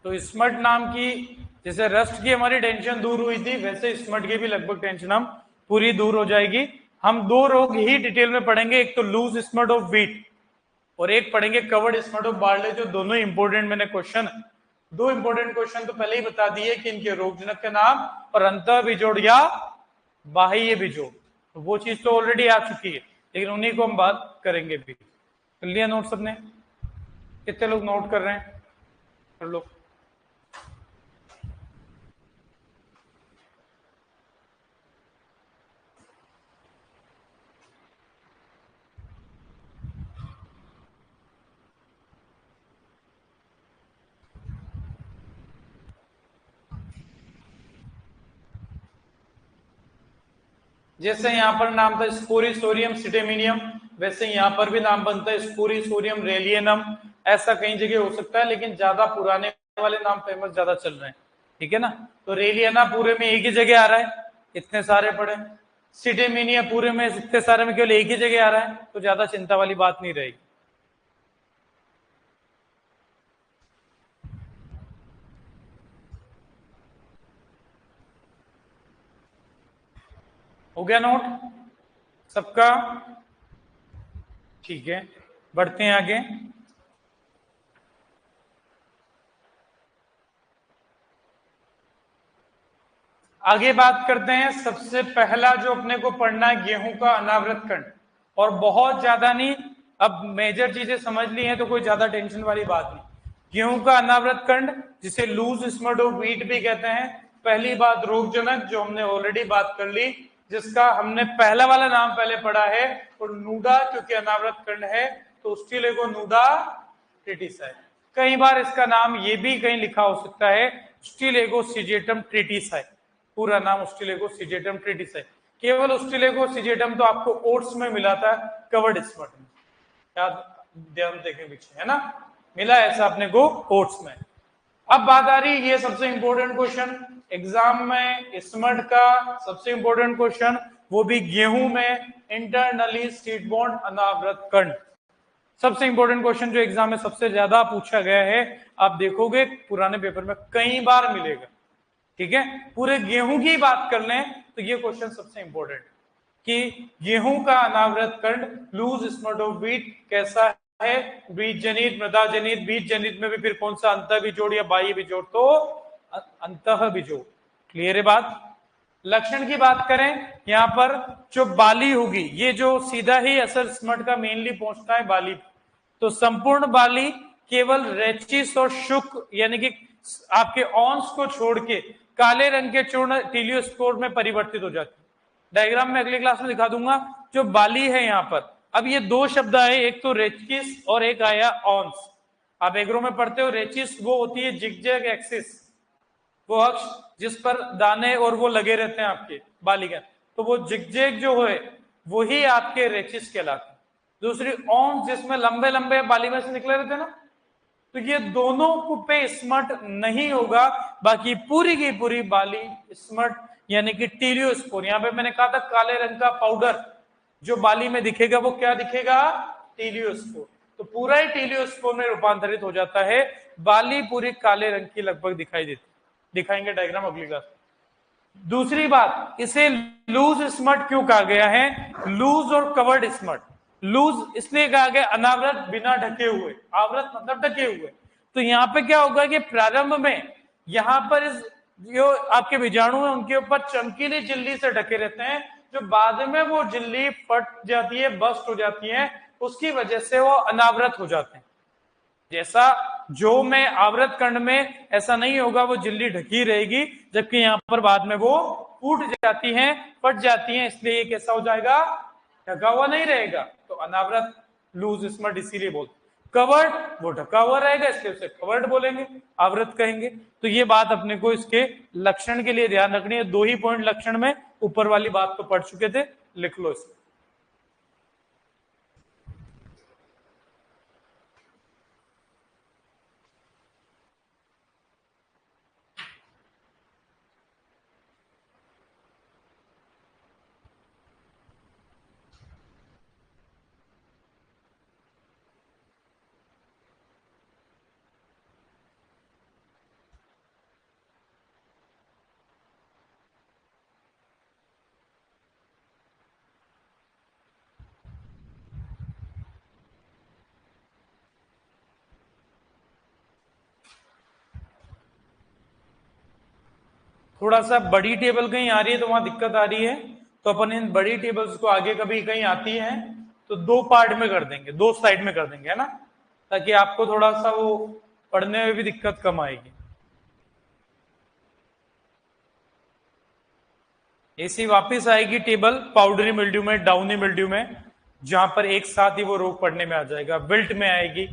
तो स्मट नाम की, जैसे रस्ट की हमारी टेंशन दूर हुई थी, वैसे स्मट की भी लगभग टेंशन हम पूरी दूर हो जाएगी। हम दो रोग ही डिटेल में पढ़ेंगे, एक तो लूज स्मट ऑफ व्हीट और एक पढ़ेंगे कवर्ड स्मट ऑफ बार्ले, जो दोनों इंपोर्टेंट मैंने क्वेश्चन, दो इंपोर्टेंट क्वेश्चन तो पहले ही बता दिए कि इनके रोगजनक के नाम और अंतः बिजोड़ या बाह्य बिजोड़, तो वो चीज तो ऑलरेडी आ चुकी है, लेकिन उन्हीं को हम बात करेंगे भी। कर लिया नोट सबने? कितने लोग नोट कर रहे हैं? कर लो। जैसे यहां पर नाम था स्पोरिसोरियम सिटेमिनियम, वैसे यहां पर भी नाम बनता है स्पोरिसोरियम रेलियनम। ऐसा कई जगह हो सकता है, लेकिन ज्यादा पुराने वाले नाम फेमस ज्यादा चल रहे हैं, ठीक है ना। तो रेलियना पूरे में एक ही जगह आ रहा है, इतने सारे पढ़े। सिटेमिनिया पूरे में इतने सारे में केवल एक ही जगह आ रहा है, तो ज्यादा चिंता वाली बात नहीं रहेगी। हो गया नोट सबका? ठीक है, बढ़ते हैं आगे। आगे बात करते हैं, सबसे पहला जो अपने को पढ़ना है गेहूं का अनावृत खंड, और बहुत ज्यादा नहीं, अब मेजर चीजें समझ ली हैं तो कोई ज्यादा टेंशन वाली बात नहीं। गेहूं का अनावृत खंड, जिसे लूज स्मट ऑफ व्हीट भी कहते हैं। पहली बात रोगजनक, जो हमने ऑलरेडी बात कर ली, जिसका हमने पहला वाला नाम पहले पढ़ा है, और नूडा, क्योंकि अनावृत खंड है तो उस्टिलेगो नूडा ट्रिटिसाई। कई बार इसका नाम ये भी कहीं लिखा हो सकता है उस्टिलेगो सिजेटम ट्रिटिसाई, पूरा नाम उस्टिलेगो सिजेटम ट्रिटिसाई। केवल उस्टिलेगो सिजेटम तो आपको ओट्स में मिला था, कवर्ड स्मट में, याद ध्यान देखें पीछे, है ना, मिला ऐसा अपने को ओट्स में। अब बात आ रही, ये सबसे इंपॉर्टेंट क्वेश्चन एग्जाम में, स्मट का सबसे इंपॉर्टेंट क्वेश्चन, वो भी गेहूं में, इंटरनली सीड बॉन्ड अनावृत खंड। सबसे इंपॉर्टेंट क्वेश्चन जो एग्जाम में सबसे ज्यादा पूछा गया है, आप देखोगे पुराने पेपर में कई बार मिलेगा, ठीक है। पूरे गेहूं की बात कर लें तो ये क्वेश्चन सबसे इंपॉर्टेंट, कि गेहूं का अनावृत खंड लूज स्मट ऑफ व्हीट कैसा है, बीज जनित, मृदा जनित, बीज जनित में भी फिर कौन सा अंतः बिजोड़ या बाह्य बिजोड़, तो अंतः बिजोड़। क्लियर है बात? लक्षण की बात करें, यहां पर जो बाली होगी, ये जो सीधा ही असर स्मट का मेनली पहुंचता है बाली, तो संपूर्ण बाली केवल रेचिस और शुक यानी कि आपके ऑन्स को छोड़ के काले रंग के चूर्ण टीलियोस्पोर में परिवर्तित हो जाती है। डायग्राम में अगली क्लास में दिखा दूंगा। जो बाली है यहां पर, अब ये दो शब्द आए, एक तो रेचिस और एक आया ऑन्स। आप एग्रो में पढ़ते हो, रेचिस वो होती है जिगजैग एक्सिस, वो अक्ष जिस पर दाने और वो लगे रहते हैं आपके बाली के, तो वो जिगजैग जो है वही आपके रेचिस कहलाते हैं। दूसरी ऑन, जिसमें लंबे लंबे बाली में से निकले रहते हैं ना, तो ये दोनों को पे स्मट नहीं होगा, बाकी पूरी की पूरी बाली स्मट यानी कि टीलियोस्पोर। यहां पे मैंने कहा था काले रंग का पाउडर जो बाली में दिखेगा वो क्या दिखेगा, टीलियोस्पोर। तो पूरा ही टीलियोस्पोर में रूपांतरित हो जाता है, बाली पूरी काले रंग की लगभग दिखाई देती, दिखाएंगे डायग्राम अगली क्लास। दूसरी बात, इसे लूज स्मट क्यों कहा गया है, लूज और कवर्ड स्मट। लूज इसलिए कहा गया अनावृत बिना ढके हुए, आवृत मतलब ढके हुए। तो यहां पे क्या होगा कि प्रारंभ में यहां पर इस जो आपके बीजाणु है उनके ऊपर चमकीली झिल्ली से ढके रहते हैं, जो बाद में वो झिल्ली फट जाती है, बस्ट हो जाती है, उसकी वजह से वो अनावृत हो जाते हैं। जैसा जो में आवृत खंड में ऐसा नहीं होगा, वो झिल्ली ढकी रहेगी, जबकि यहां पर बाद में वो फूट जाती हैं, फट जाती हैं, इसलिए ये कैसा हो जाएगा, ढका हुआ नहीं रहेगा। तो अनावृत लूज स्मट इसीलिए बोलते। कवर्ड वो ढका हुआ रहेगा, इसलिए उसे कवर्ड बोलेंगे, आवृत कहेंगे। तो ये बात अपने को इसके लक्षण के लिए ध्यान रखनी है। दो ही पॉइंट लक्षण में, ऊपर वाली बात तो पढ़ चुके थे, लिख लो इसको। थोड़ा सा बड़ी टेबल कहीं आ रही है तो वहां दिक्कत आ रही है, तो अपन इन बड़ी टेबल्स को आगे कभी कहीं आती है तो दो पार्ट में कर देंगे, दो साइड में कर देंगे, है ना, ताकि आपको थोड़ा सा वो पढ़ने में भी दिक्कत कम आएगी। ऐसी वापस आएगी टेबल पाउडरी मिल्ड्यू में, डाउनी मिल्ड्यू में, जहां पर एक साथ ही वो रोग पड़ने में आ जाएगा। विल्ट में आएगी,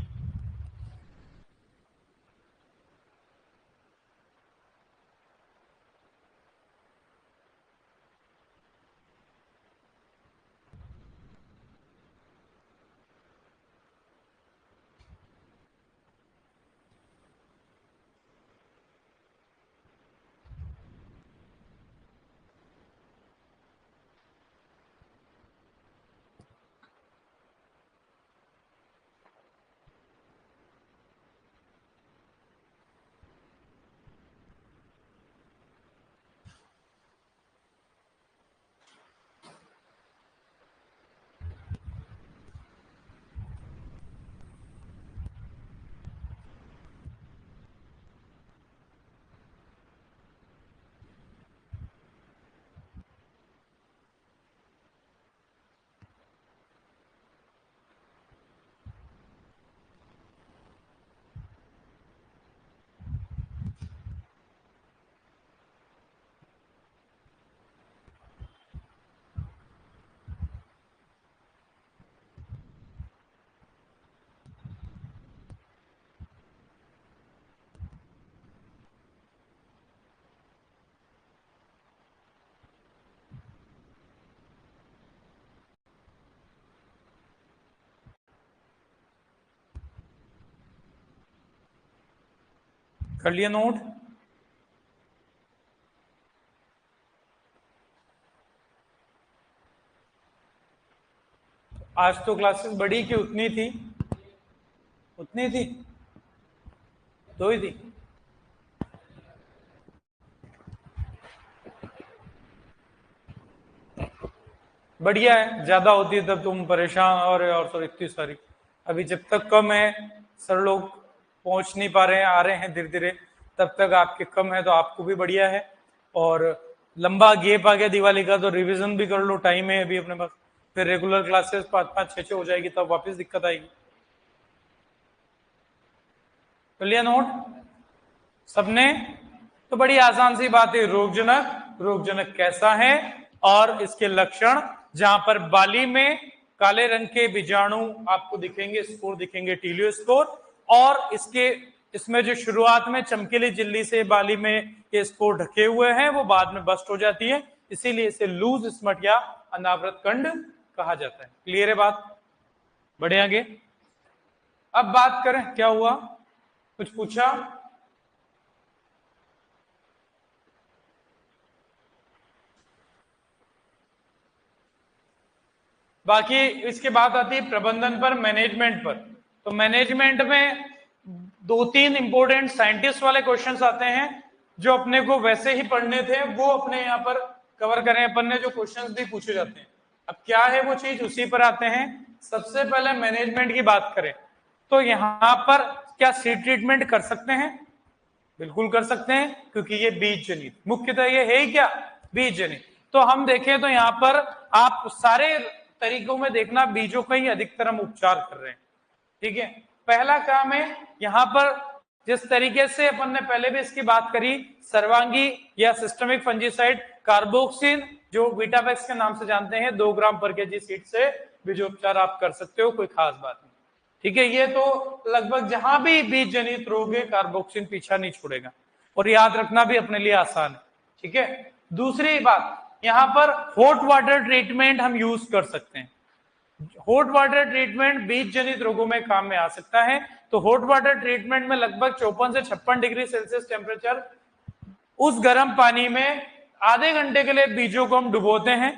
कर लिया नोट। आज तो क्लासेस बड़ी कि उतनी थी? उतनी थी, दो ही थी। बढ़िया है, ज्यादा होती है तब तुम परेशान और सर इतनी सारी। अभी जब तक कम है, सर लोग पहुंच नहीं पा रहे हैं, आ रहे हैं धीरे धीरे, तब तक आपके कम है तो आपको भी बढ़िया है। और लंबा गैप आ गया दिवाली का तो रिवीजन भी कर लो, टाइम है अभी अपने पास। फिर रेगुलर क्लासेस 5-5 6-6 हो जाएगी, तब वापस दिक्कत आएगी। तो लिया नोट सबने? तो बड़ी आसान सी बात है, रोगजनक, रोगजनक कैसा है और इसके लक्षण, जहां पर बाली में काले रंग के बीजाणु आपको दिखेंगे, स्पोर दिखेंगे, टीलियो स्पोर, और इसके इसमें जो शुरुआत में चमकीली झिल्ली से बाली में ये स्पोर ढके हुए हैं, वो बाद में बस्ट हो जाती है, इसीलिए इसे लूज स्मट या अनावृत कंड कहा जाता है। क्लियर है बात? बढ़े आगे। अब बात करें क्या हुआ, कुछ पूछा? बाकी इसके बाद आती है प्रबंधन पर, मैनेजमेंट पर। तो मैनेजमेंट में 2-3 इंपोर्टेंट साइंटिस्ट वाले क्वेश्चंस आते हैं, जो अपने को वैसे ही पढ़ने थे वो अपने यहाँ पर कवर करें अपन ने, जो क्वेश्चंस भी पूछे जाते हैं। अब क्या है वो चीज, उसी पर आते हैं। सबसे पहले मैनेजमेंट की बात करें तो यहाँ पर क्या सीड ट्रीटमेंट कर सकते हैं? बिल्कुल कर सकते हैं, क्योंकि ये बीज जनित, मुख्यतः ये है ही क्या, बीज जनित। तो हम देखें तो यहाँ पर आप सारे तरीकों में देखना बीजों का ही अधिकतर हम उपचार कर रहे हैं। ठीक है, पहला काम है यहाँ पर, जिस तरीके से अपन ने पहले भी इसकी बात करी, सर्वांगी या सिस्टमिक फंजीसाइड कार्बोक्सिन, जो बीटावैक्स के नाम से जानते हैं, 2 ग्राम पर केजी सीड से बीजोपचार आप कर सकते हो, कोई खास बात नहीं। ठीक है, ये तो लगभग जहां भी बीज जनित रोग है कार्बोक्सिन पीछा नहीं छोड़ेगा, और याद रखना भी अपने लिए आसान है। ठीक है, दूसरी बात, यहां पर हॉट वाटर ट्रीटमेंट हम यूज कर सकते हैं। हॉट वाटर ट्रीटमेंट बीज जनित रोगों में काम में आ सकता है। तो हॉट वाटर ट्रीटमेंट में लगभग 54 से 56 डिग्री सेल्सियस टेम्परेचर, उस गर्म पानी में आधे घंटे के लिए बीजों को हम डुबोते हैं।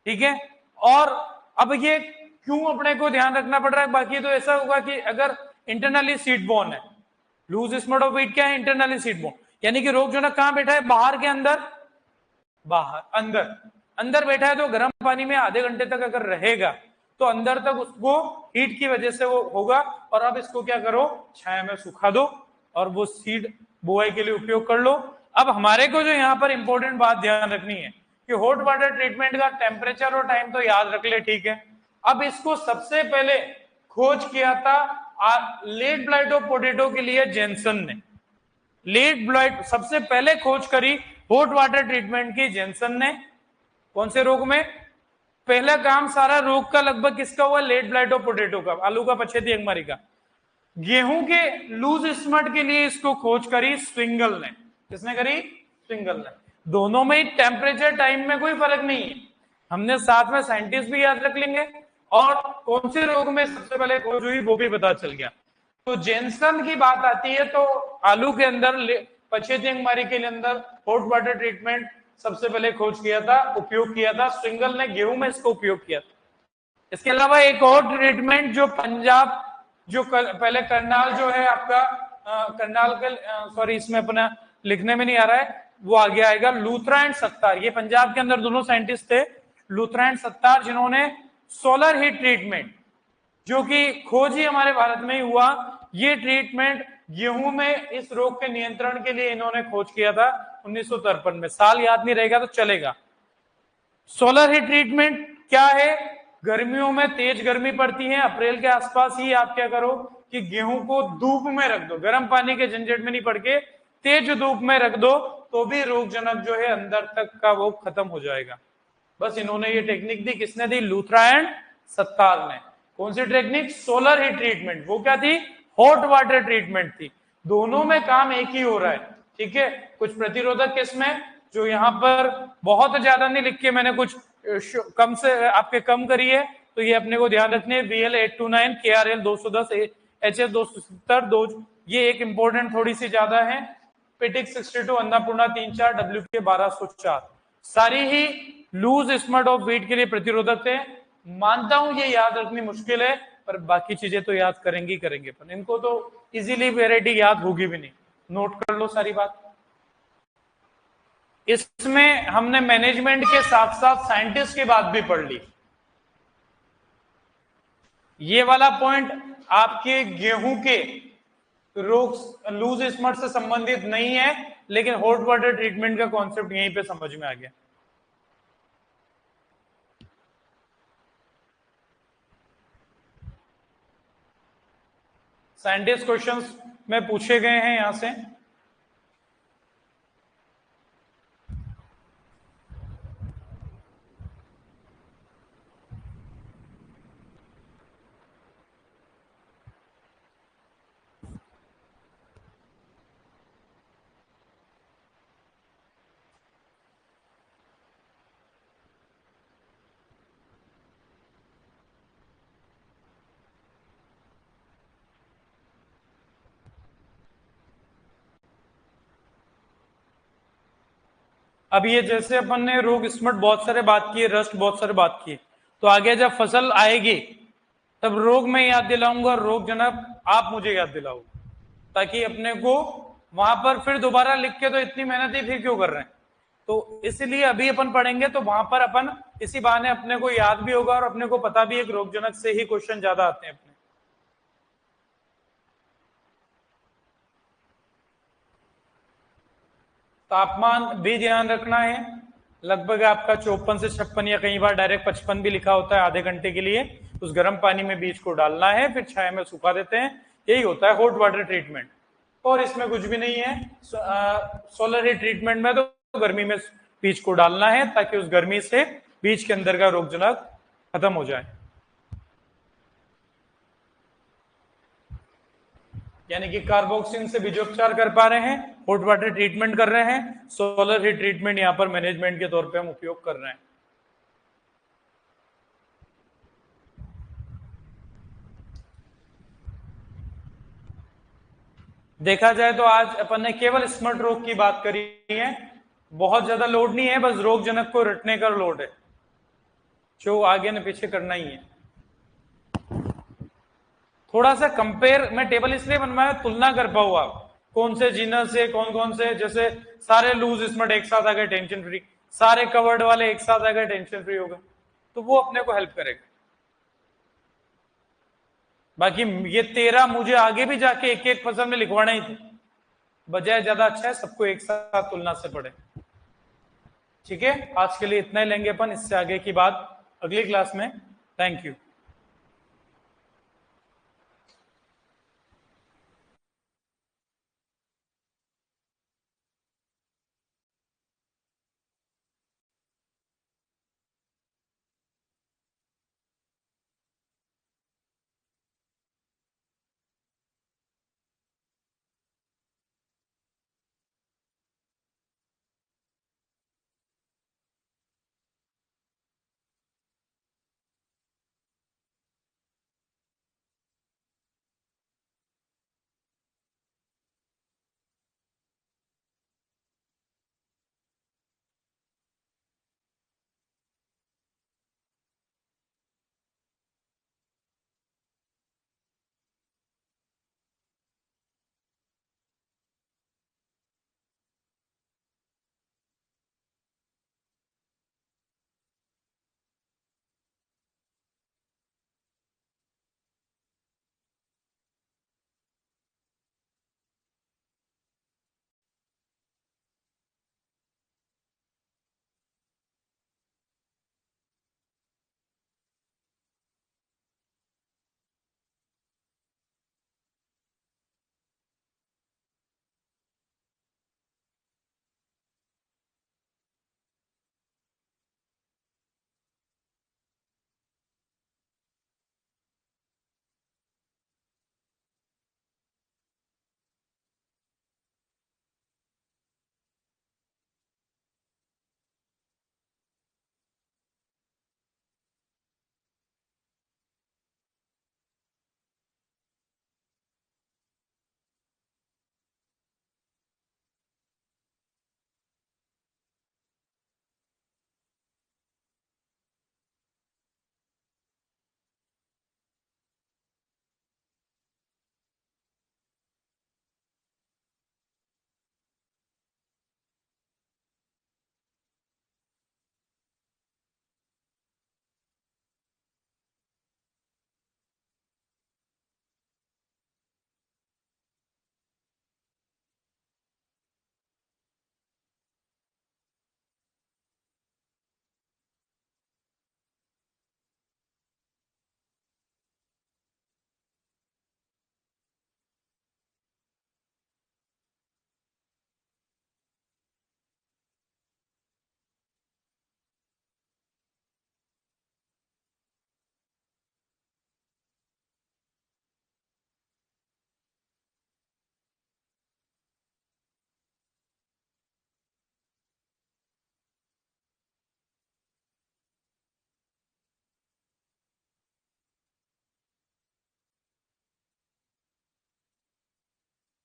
ठीक है, और अब ये क्यों अपने को ध्यान रखना पड़ रहा है, बाकी तो ऐसा होगा कि अगर इंटरनली सीड बोर्न है, लूज स्मट ऑफ वीट क्या है, इंटरनली सीड बोर्न, यानी कि रोग जो ना कहां बैठा है, बाहर के अंदर, बाहर अंदर, अंदर बैठा है, तो गर्म पानी में आधे घंटे तक अगर रहेगा तो अंदर तक उसको हीट की वजह से वो होगा। और अब इसको क्या करो, छाया में सुखा दो और वो सीड बुआई के लिए उपयोग कर लो। अब हमारे को जो यहाँ पर इंपॉर्टेंट बात ध्यान रखनी है कि हॉट वाटर ट्रीटमेंट का टेम्परेचर और टाइम तो याद रख ले, ठीक है। अब इसको सबसे पहले खोज किया था लेट ब्लाइट ऑफ पोटैटो के लिए जेनसन ने। लेट ब्लाइट सबसे पहले खोज करी हॉट वाटर ट्रीटमेंट की जेनसन ने। कौन से रोग में? पहला काम सारा रोग का लगभग किसका हुआ? लेट ब्लाइट ऑफ पोटैटो का, आलू का, पछेती अंगमारी का। गेहूं के लूज स्मट के लिए इसको खोज करी स्विंगल ने। किसने करी? स्विंगल ने। दोनों में ही टेम्परेचर टाइम में कोई फर्क नहीं है, हमने साथ में साइंटिस्ट भी याद रख लेंगे और कौन से रोग में सबसे पहले खोज हुई वो भी पता चल गया। तो जेनसन की बात आती है तो आलू के अंदर, पछेती अंगमारी के अंदर हॉट वाटर ट्रीटमेंट सबसे पहले खोज किया था, उपयोग किया था स्विंगल ने। गेहूं में इसको उपयोग किया था। इसके अलावा एक और ट्रीटमेंट जो पंजाब, जो पहले करनाल जो है आपका, करनाल के, सॉरी इसमें अपना लिखने में नहीं आ रहा है, वो आगे आएगा, लूथरा एंड सत्तार। ये पंजाब के अंदर दोनों साइंटिस्ट थे, लूथरा एंड सत्तार, जिन्होंने सोलर हीट ट्रीटमेंट, जो कि खोज ही हमारे भारत में ही हुआ, ये ट्रीटमेंट गेहूं में इस रोग के नियंत्रण के लिए इन्होंने खोज किया था 1953 में। साल याद नहीं रहेगा तो चलेगा। सोलर हीट ट्रीटमेंट क्या है? गर्मियों में तेज गर्मी पड़ती है, अप्रैल के आसपास ही आप क्या करो कि गेहूं को धूप में रख दो, गर्म पानी के झंझट में नहीं पड़ के तेज धूप में रख दो, तो भी रोगजनक जो है अंदर तक का वो खत्म हो जाएगा। बस इन्होंने ये टेक्निक दी, किसने दी? लूथरा एंड सत्तार ने। कौन सी टेक्निक? Solar heat treatment. वो क्या थी? हॉट वाटर ट्रीटमेंट थी। दोनों में काम एक ही हो रहा है, ठीक है। कुछ प्रतिरोधक किसमें, जो यहाँ पर बहुत ज्यादा नहीं लिख के मैंने कुछ कम से आपके कम करी है, तो ये अपने को ध्यान रखने है। VL 829, KRL 210, HF 270, ये एक इंपॉर्टेंट थोड़ी सी ज्यादा है। पिटिक 62, अन्नपूर्णा 34, WK 1204, सारी ही लूज स्मट ऑफ व्हीट के लिए प्रतिरोधक है। मानता हूं ये याद रखनी मुश्किल है, पर बाकी चीजें तो याद करेंगे पर इनको तो इजीली वेराइटी याद होगी भी नहीं। नोट कर लो सारी बात। इसमें हमने मैनेजमेंट के साथ साथ साइंटिस्ट की बात भी पढ़ ली। ये वाला पॉइंट आपके गेहूं के रोग लूज स्मट से संबंधित नहीं है, लेकिन हॉट वाटर ट्रीटमेंट का कॉन्सेप्ट यहीं पे समझ में आ गया। साइंटिस्ट क्वेश्चंस में पूछे गए हैं यहां से। अब ये जैसे अपन ने रोग स्मट बहुत सारे बात की, रस्ट बहुत सारे बात की, तो आगे जब फसल आएगी तब रोग में याद दिलाऊंगा, रोग जनक आप मुझे याद दिलाओ, ताकि अपने को वहां पर फिर दोबारा लिख के तो इतनी मेहनत ही फिर क्यों कर रहे हैं। तो इसलिए अभी अपन पढ़ेंगे तो वहां पर अपन इसी बहाने अपने को याद भी होगा और अपने को पता भी है कि रोग जनक से ही क्वेश्चन ज्यादा आते हैं अपने। तापमान भी ध्यान रखना है, लगभग आपका 54 से 56 या कई बार डायरेक्ट 55 भी लिखा होता है आधे घंटे के लिए। उस गर्म पानी में बीज को डालना है, फिर छाया में सुखा देते हैं। यही होता है हॉट वाटर ट्रीटमेंट, और इसमें कुछ भी नहीं है। सोलर हीट ट्रीटमेंट में तो गर्मी में बीज को डालना है ताकि उस गर्मी से बीज के अंदर का रोगजनक खत्म हो जाए। यानी कि कार्बोक्सिन से बीजोपचार कर पा रहे हैं, हॉट वाटर ट्रीटमेंट कर रहे हैं, सोलर हीट ट्रीटमेंट यहां पर मैनेजमेंट के तौर पे हम उपयोग कर रहे हैं। देखा जाए तो आज अपन ने केवल स्मट रोग की बात करी है, बहुत ज्यादा लोड नहीं है, बस रोग जनक को रटने का लोड है जो आगे न पीछे करना ही है। थोड़ा सा कंपेयर, मैं टेबल इसलिए बनवाया तुलना कर पाओ आप कौन से जीनस से कौन कौन से, जैसे सारे लूज स्मट एक साथ आ गए टेंशन फ्री, सारे कवर्ड वाले एक साथ आ गए टेंशन फ्री हो गए, तो वो अपने को हेल्प करेगा। बाकी ये 13 मुझे आगे भी जाके एक एक फसल में लिखवाना ही थे, बजाय ज्यादा अच्छा है सबको एक साथ तुलना से पढ़े। ठीक है, आज के लिए इतना ही लेंगे अपन, इससे आगे की बात अगली क्लास में। Thank you.